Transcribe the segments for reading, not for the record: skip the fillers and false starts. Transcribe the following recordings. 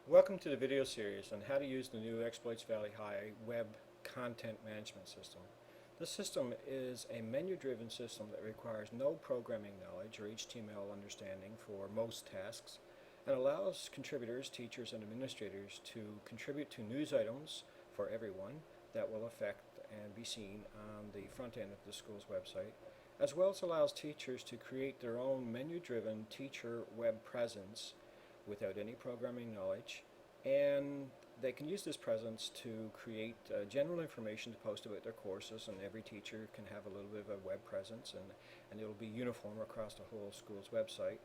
Welcome to the video series on how to use the new Exploits Valley High web content management system. This system is a menu-driven system that requires no programming knowledge or HTML understanding for most tasks and allows contributors, teachers, and administrators to contribute to news items for everyone that will affect and be seen on the front end of the school's website, as well as allows teachers to create their own menu-driven teacher web presence without any programming knowledge, and they can use this presence to create general information to post about their courses, and every teacher can have a little bit of a web presence, and it'll be uniform across the whole school's website,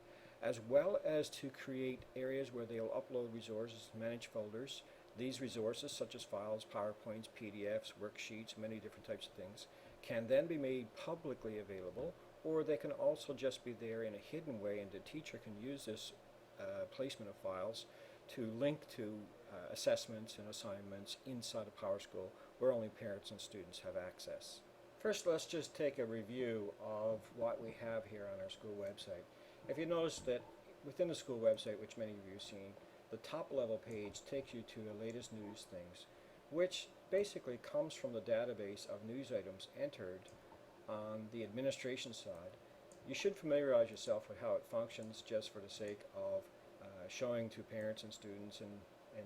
as well as to create areas where they'll upload resources, manage folders. These resources, such as files, PowerPoints, PDFs, worksheets, many different types of things, can then be made publicly available, or they can also just be there in a hidden way, and the teacher can use this placement of files to link to assessments and assignments inside of PowerSchool where only parents and students have access. First, let's just take a review of what we have here on our school website. If you notice that within the school website, which many of you have seen, the top level page takes you to the latest news things, which basically comes from the database of news items entered on the administration side. You should familiarize yourself with how it functions just for the sake of showing to parents and students and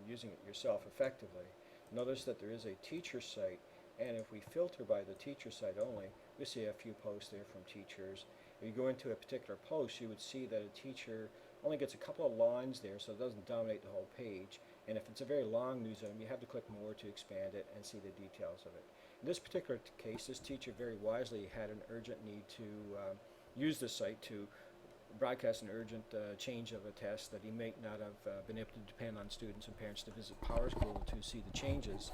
using it yourself effectively. Notice that there is a teacher site, and if we filter by the teacher site only, we see a few posts there from teachers. If you go into a particular post, you would see that a teacher only gets a couple of lines there, so it doesn't dominate the whole page. And if it's a very long news item, you have to click more to expand it and see the details of it. In this particular case, this teacher very wisely had an urgent need to use this site to broadcast an urgent change of a test that he may not have been able to depend on students and parents to visit PowerSchool to see the changes.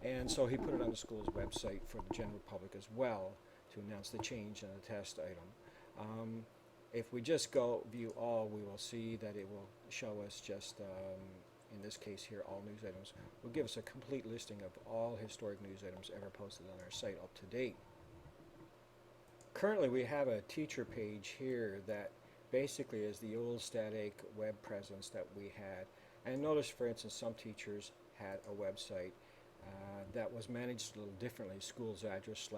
And so he put it on the school's website for the general public as well to announce the change in the test item. If we just go view all, we will see that it will show us just, in this case here, all news items. It will give us a complete listing of all historic news items ever posted on our site up to date. Currently we have a teacher page here that basically is the old static web presence that we had. And notice, for instance, some teachers had a website that was managed a little differently, school's address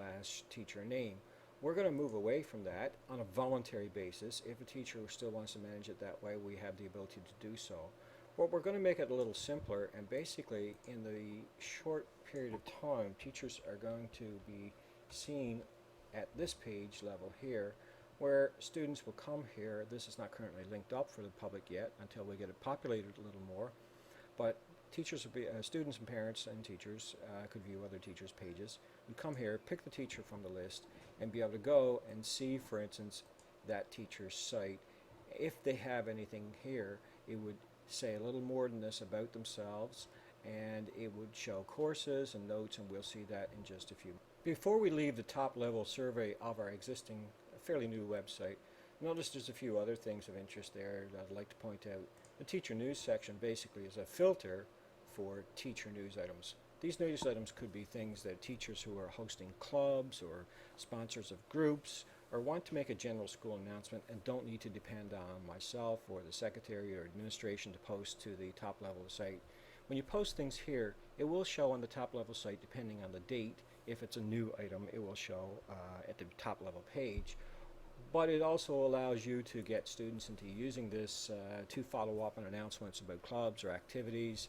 / teacher name. We're going to move away from that on a voluntary basis. If a teacher still wants to manage it that way, we have the ability to do so. But we're going to make it a little simpler, and basically in the short period of time, teachers are going to be seen at this page level here, where students will come here. This is not currently linked up for the public yet until we get it populated a little more, but teachers will be, students and parents and teachers could view other teachers' pages. You come here, pick the teacher from the list, and be able to go and see, for instance, that teacher's site. If they have anything here, it would say a little more than this about themselves, and it would show courses and notes, and we'll see that in just a few. Before we leave the top level survey of our existing fairly new website, notice there's a few other things of interest there that I'd like to point out. The teacher news section basically is a filter for teacher news items. These news items could be things that teachers who are hosting clubs or sponsors of groups or want to make a general school announcement and don't need to depend on myself or the secretary or administration to post to the top level of the site. When you post things here, it will show on the top level site depending on the date. If it's a new item, it will show at the top level page. But it also allows you to get students into using this to follow up on announcements about clubs or activities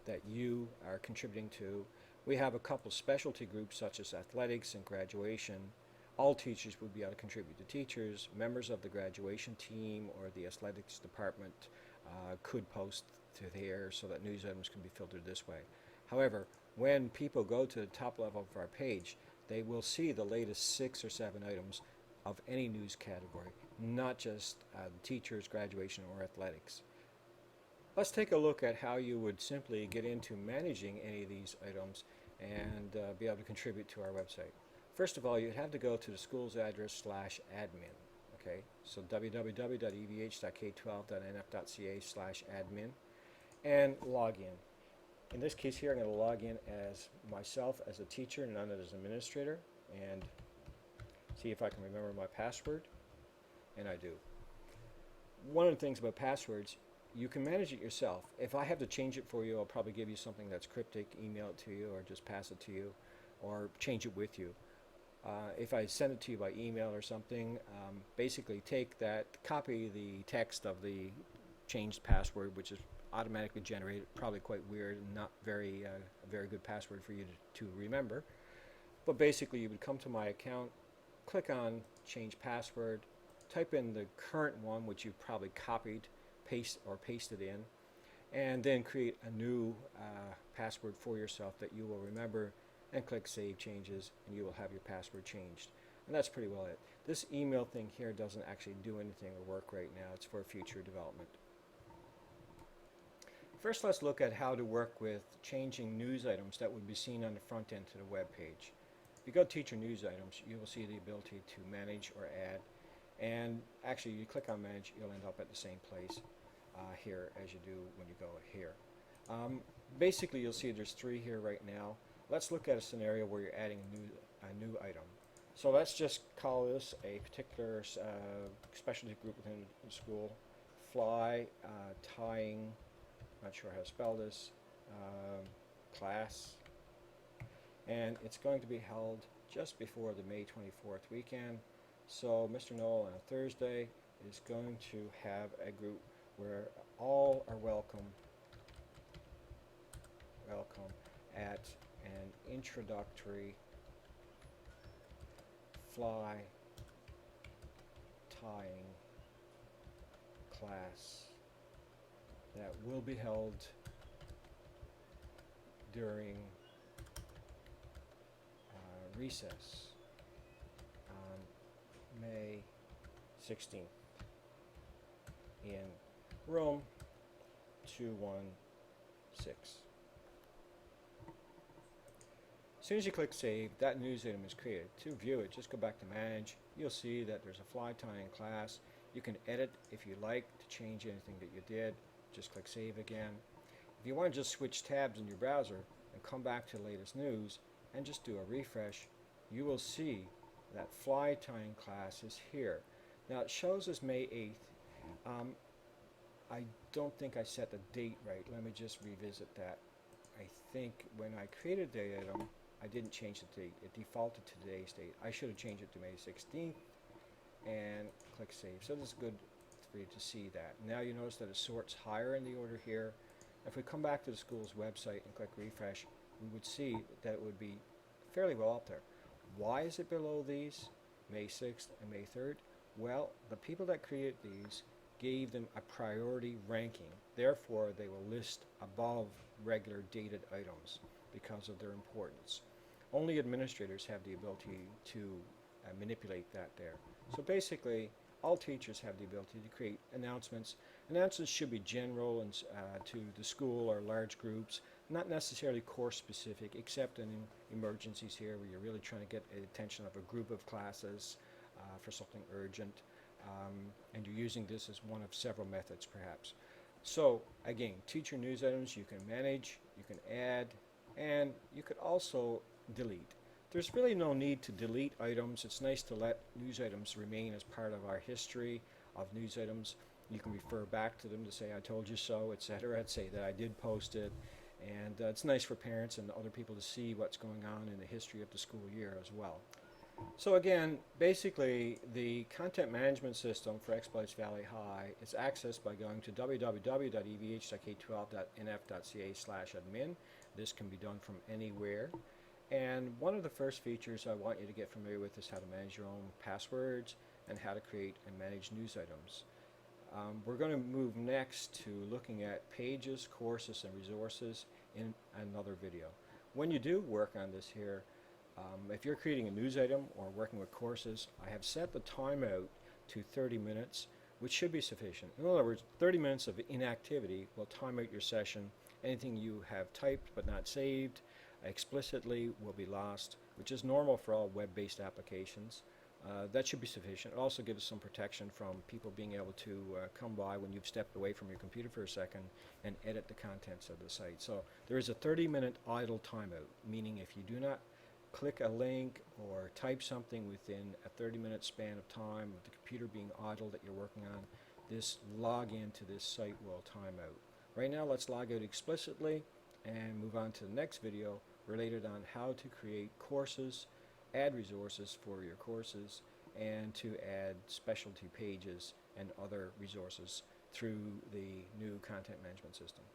that you are contributing to. We have a couple specialty groups such as athletics and graduation. All teachers would be able to contribute to teachers. Members of the graduation team or the athletics department could post to there so that news items can be filtered this way. However, when people go to the top level of our page, they will see the latest 6 or 7 items of any news category, not just teachers, graduation, or athletics. Let's take a look at how you would simply get into managing any of these items and be able to contribute to our website. First of all, you'd have to go to the school's address /admin. Okay, so www.evh.k12.nf.ca/admin and log in. In this case here, I'm going to log in as myself as a teacher, none as an administrator, and see if I can remember my password, and I do. One of the things about passwords, you can manage it yourself. If I have to change it for you, I'll probably give you something that's cryptic, email it to you, or just pass it to you, or change it with you. If I send it to you by email or something, basically take that, copy the text of the changed password, which is automatically generated, probably quite weird and not very a very good password for you to remember. But basically, you would come to my account, click on change password, type in the current one, which you probably copied, pasted in, and then create a new password for yourself that you will remember, and click Save Changes, and you will have your password changed. And that's pretty well it. This email thing here doesn't actually do anything or work right now. It's for future development. First, let's look at how to work with changing news items that would be seen on the front end to the web page. If you go to Teacher News Items, you will see the ability to manage or add. And actually, you click on Manage, you'll end up at the same place here as you do when you go here. Basically, you'll see there's 3 here right now. Let's look at a scenario where you're adding a new item. So let's just call this a particular specialty group within the school. Fly tying, not sure how to spell this, class. And it's going to be held just before the May 24th weekend. So Mr. Knoll on a Thursday is going to have a group where all are welcome at an introductory fly tying class that will be held during recess on May 16th in room 216. As soon as you click Save, that news item is created. To view it, just go back to Manage. You'll see that there's a fly tying class. You can edit if you like to change anything that you did. Just click Save again. If you want to just switch tabs in your browser and come back to the latest news and just do a refresh, you will see that fly tying class is here. Now it shows us May 8th. I don't think I set the date right. Let me just revisit that. I think when I created the item, I didn't change the date. It defaulted to today's date. I should have changed it to May 16th and click Save. So this is good for you to see that. Now you notice that it sorts higher in the order here. If we come back to the school's website and click refresh, we would see that it would be fairly well up there. Why is it below these, May 6th and May 3rd? Well, the people that created these gave them a priority ranking. Therefore, they will list above regular dated items because of their importance. Only administrators have the ability to manipulate that there. So basically, all teachers have the ability to create announcements. Announcements should be general and to the school or large groups, not necessarily course specific, except in emergencies here where you're really trying to get the attention of a group of classes for something urgent. And you're using this as one of several methods perhaps. So again, teacher news items you can manage, you can add, and you could also delete. There's really no need to delete items. It's nice to let news items remain as part of our history of news items. You can refer back to them to say I told you so, etc. I'd say that I did post it. And it's nice for parents and other people to see what's going on in the history of the school year as well. So again, basically the content management system for Exploits Valley High is accessed by going to www.evh.k12.nf.ca/admin. This can be done from anywhere. And one of the first features I want you to get familiar with is how to manage your own passwords and how to create and manage news items. We're going to move next to looking at pages, courses, and resources in another video. When you do work on this here, if you're creating a news item or working with courses, I have set the timeout to 30 minutes, which should be sufficient. In other words, 30 minutes of inactivity will time out your session. Anything you have typed but not saved explicitly will be lost, which is normal for all web-based applications. That should be sufficient. It also gives some protection from people being able to come by when you've stepped away from your computer for a second and edit the contents of the site. So there is a 30-minute idle timeout, meaning if you do not click a link or type something within a 30-minute span of time with the computer being idle that you're working on, this login to this site will time out. Right now, let's log out explicitly and move on to the next video related on how to create courses, add resources for your courses, and to add specialty pages and other resources through the new content management system.